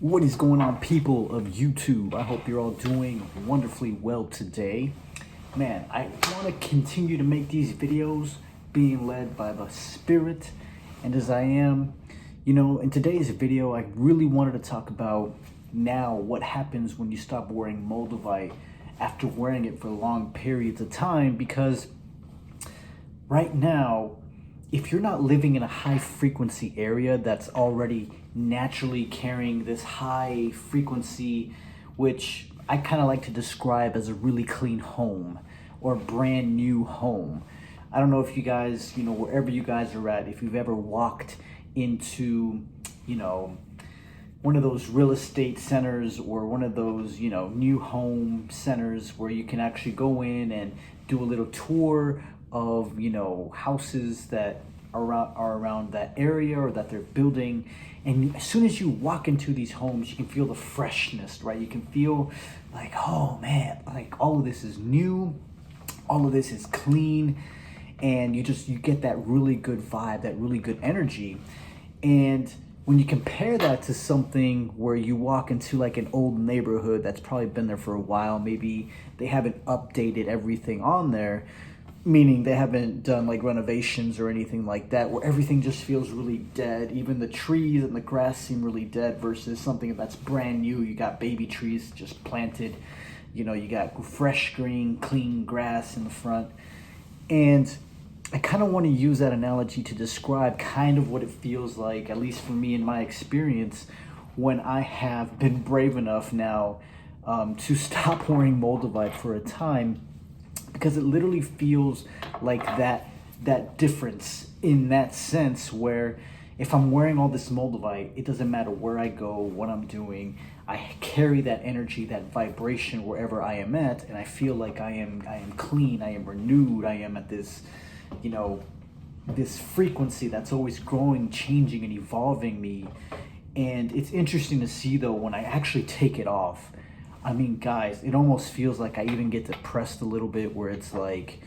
What is going on, people of YouTube? I hope you're all doing wonderfully well today. Man, I want to continue to make these videos being led by the Spirit, and as I am, in today's video, I really wanted to talk about now what happens when you stop wearing Moldavite after wearing it for long periods of time, because right now, if you're not living in a high frequency area that's already naturally carrying this high frequency, which I kind of like to describe as a really clean home or a brand new home. I don't know if you guys, wherever you guys are at, if you've ever walked into, one of those real estate centers or one of those, new home centers where you can actually go in and do a little tour of, houses that are around that area or that they're building. And as soon as you walk into these homes, you can feel the freshness, right? You can feel like, oh man, like all of this is new, all of this is clean, and you get that really good vibe, that really good energy. And when you compare that to something where you walk into like an old neighborhood that's probably been there for a while, maybe they haven't updated everything on there, meaning they haven't done like renovations or anything like that, where everything just feels really dead. Even the trees and the grass seem really dead versus something that's brand new. You got baby trees just planted, you got fresh green, clean grass in the front. And I kind of want to use that analogy to describe kind of what it feels like, at least for me in my experience, when I have been brave enough now to stop wearing Moldavite for a time, because it literally feels like that difference in that sense where if I'm wearing all this Moldavite, it doesn't matter where I go, what I'm doing, I carry that energy, that vibration wherever I am at, and I feel like I am clean, I am renewed, I am at this, this frequency that's always growing, changing, and evolving me. And it's interesting to see though when I actually take it off. I mean, guys, it almost feels like I even get depressed a little bit, where it's like,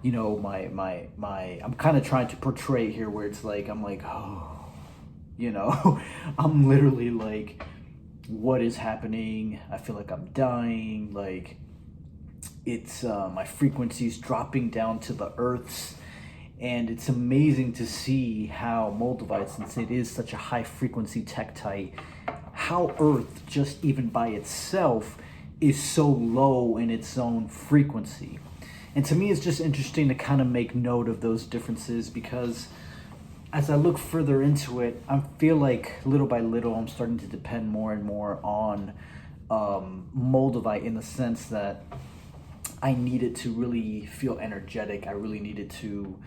I'm kind of trying to portray here where it's like, I'm like, oh, I'm literally like, what is happening? I feel like I'm dying. Like it's, my frequency's dropping down to the earth's. And it's amazing to see how Moldavite, since it is such a high frequency tektite, how Earth, just even by itself, is so low in its own frequency. And to me, it's just interesting to kind of make note of those differences, because as I look further into it, I feel like little by little, I'm starting to depend more and more on Moldavite, in the sense that I needed to really feel energetic. I really needed to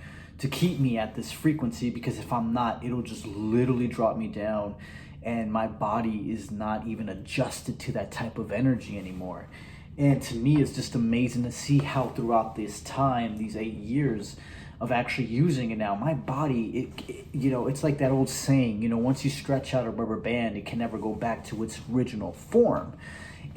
keep me at this frequency, because if I'm not, it'll just literally drop me down, and my body is not even adjusted to that type of energy anymore. And to me, it's just amazing to see how throughout this time, these 8 years of actually using it now, my body, it's like that old saying, once you stretch out a rubber band, it can never go back to its original form.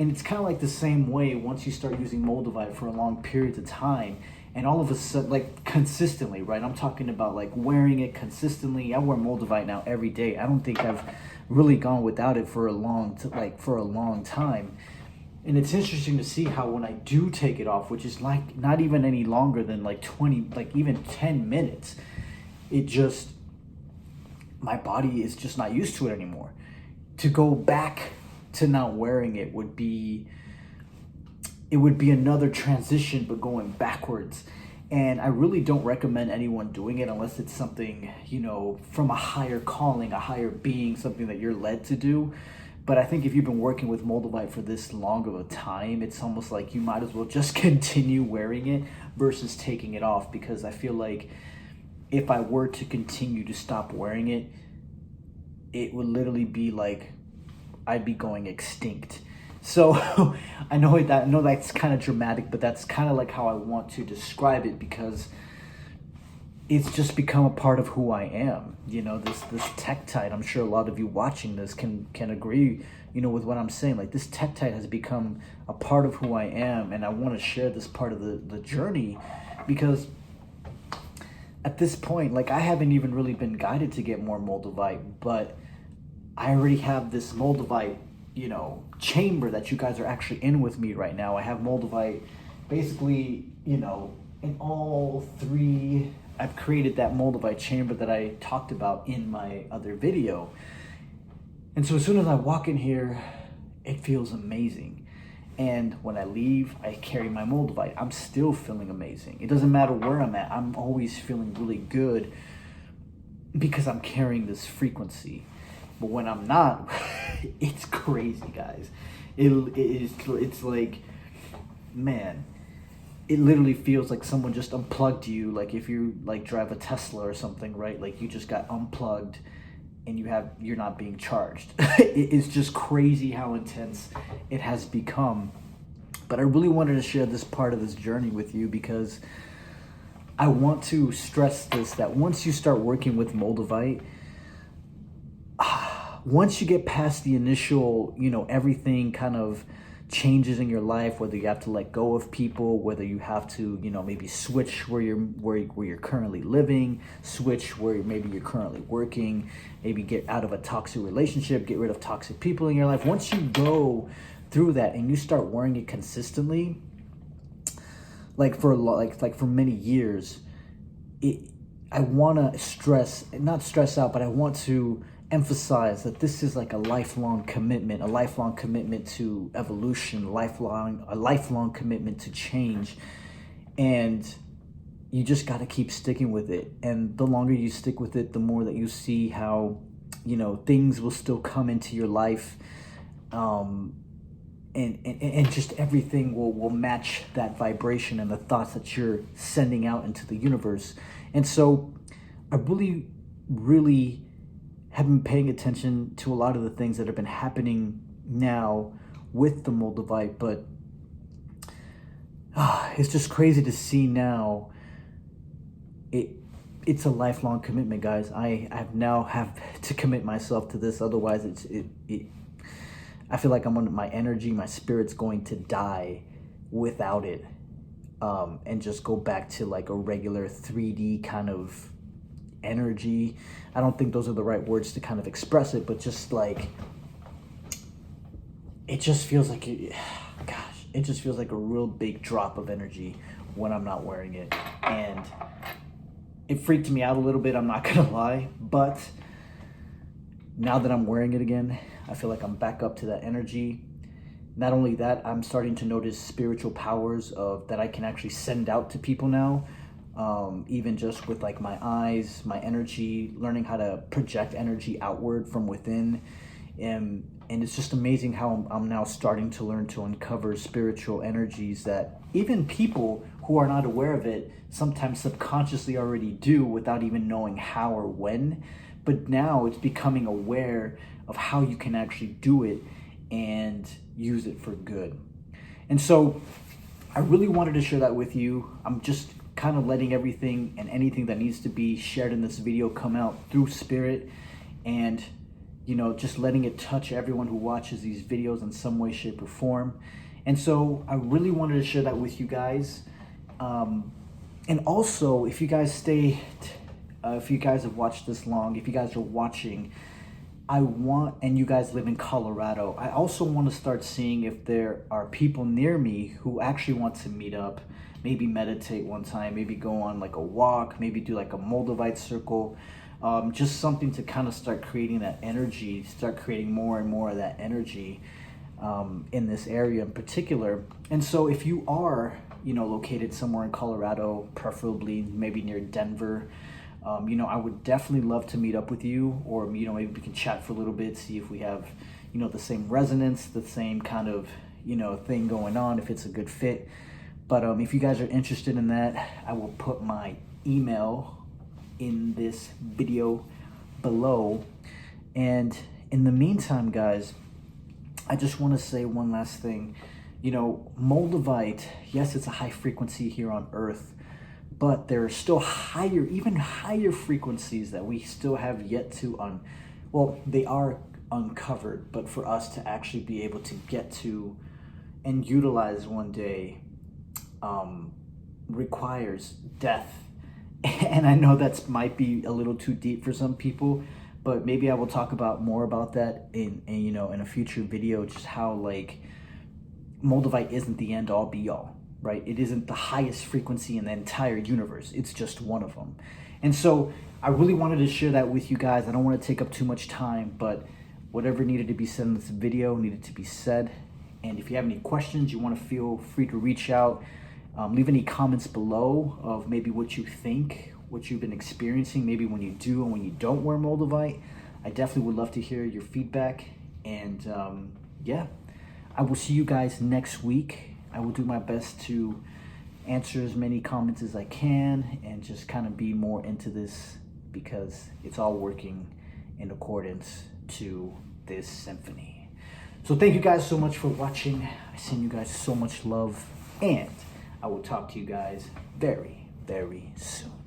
And it's kind of like the same way once you start using Moldavite for a long period of time, and all of a sudden, like consistently, right? I'm talking about like wearing it consistently. I wear Moldavite now every day. I don't think I've really gone without it for a long time. And it's interesting to see how when I do take it off, which is like not even any longer than like 20, like even 10 minutes, my body is just not used to it anymore. To go back to not wearing it would be another transition, but going backwards. And I really don't recommend anyone doing it unless it's something, from a higher calling, a higher being, something that you're led to do. But I think if you've been working with Moldavite for this long of a time, it's almost like you might as well just continue wearing it versus taking it off, because I feel like if I were to continue to stop wearing it, it would literally be like I'd be going extinct. So I know that's kind of dramatic, but that's kind of like how I want to describe it, because it's just become a part of who I am. This tektite, I'm sure a lot of you watching this can agree, with what I'm saying. Like, this tektite has become a part of who I am, and I want to share this part of the journey, because at this point, like, I haven't even really been guided to get more Moldavite, but I already have this Moldavite, chamber that you guys are actually in with me right now. I have Moldavite basically, in all three. I've created that Moldavite chamber that I talked about in my other video. And so as soon as I walk in here, it feels amazing. And when I leave, I carry my Moldavite. I'm still feeling amazing. It doesn't matter where I'm at. I'm always feeling really good because I'm carrying this frequency. But when I'm not, it's crazy, guys. It's like, man, it literally feels like someone just unplugged you. Like if you like drive a Tesla or something, right? Like you just got unplugged and you're not being charged. It's just crazy how intense it has become. But I really wanted to share this part of this journey with you because I want to stress this, that once you start working with Moldavite, once you get past the initial, everything kind of changes in your life, whether you have to let go of people, whether you have to, maybe switch where you're currently living, switch where maybe you're currently working, maybe get out of a toxic relationship, get rid of toxic people in your life. Once you go through that and you start wearing it consistently, like for many years, I want to not stress out, but I want to emphasize that this is like a lifelong commitment to evolution, a lifelong commitment to change. And you just got to keep sticking with it. And the longer you stick with it, the more that you see how, things will still come into your life. And just everything will match that vibration and the thoughts that you're sending out into the universe. And so I really, really have been paying attention to a lot of the things that have been happening now with the Moldavite, but it's just crazy to see now. It's a lifelong commitment, guys. I've now have to commit myself to this. Otherwise, I feel like my energy, my spirit's going to die without it, and just go back to like a regular 3D kind of energy. I don't think those are the right words to kind of express it, but just like, it just feels like, it just feels like a real big drop of energy when I'm not wearing it. And it freaked me out a little bit, I'm not gonna lie, but now that I'm wearing it again, I feel like I'm back up to that energy. Not only that, I'm starting to notice spiritual powers that I can actually send out to people now. Even just with like my eyes, my energy, learning how to project energy outward from within. And it's just amazing how I'm now starting to learn to uncover spiritual energies that even people who are not aware of it sometimes subconsciously already do without even knowing how or when. But now it's becoming aware of how you can actually do it and use it for good. And so I really wanted to share that with you. I'm just kind of letting everything and anything that needs to be shared in this video come out through spirit, and just letting it touch everyone who watches these videos in some way, shape, or form. And so I really wanted to share that with you guys. And also, if you guys if you guys have watched this long, if you guys are watching, and you guys live in Colorado, I also want to start seeing if there are people near me who actually want to meet up, maybe meditate one time, maybe go on like a walk, maybe do like a Moldavite circle, just something to kind of start creating that energy, start creating more and more of that energy in this area in particular. And so if you are, located somewhere in Colorado, preferably maybe near Denver, I would definitely love to meet up with you, or, maybe we can chat for a little bit, see if we have, the same resonance, the same kind of, thing going on, if it's a good fit. But if you guys are interested in that, I will put my email in this video below. And in the meantime, guys, I just want to say one last thing. Moldavite, yes, it's a high frequency here on Earth, but there are still even higher frequencies that we still have yet to they are uncovered, but for us to actually be able to get to and utilize one day requires death. And I know that might be a little too deep for some people, but maybe I will talk about more about that in you know, in a future video, just how like Moldavite isn't the end all be all, right? It isn't the highest frequency in the entire universe. It's just one of them. And so I really wanted to share that with you guys. I don't want to take up too much time, but whatever needed to be said in this video needed to be said. And if you have any questions, you want to feel free to reach out. Leave any comments below of maybe what you think, what you've been experiencing, maybe when you do and when you don't wear Moldavite. I definitely would love to hear your feedback. And yeah, I will see you guys next week. I will do my best to answer as many comments as I can and just kind of be more into this, because it's all working in accordance to this symphony. So thank you guys so much for watching. I send you guys so much love, and I will talk to you guys very, very soon.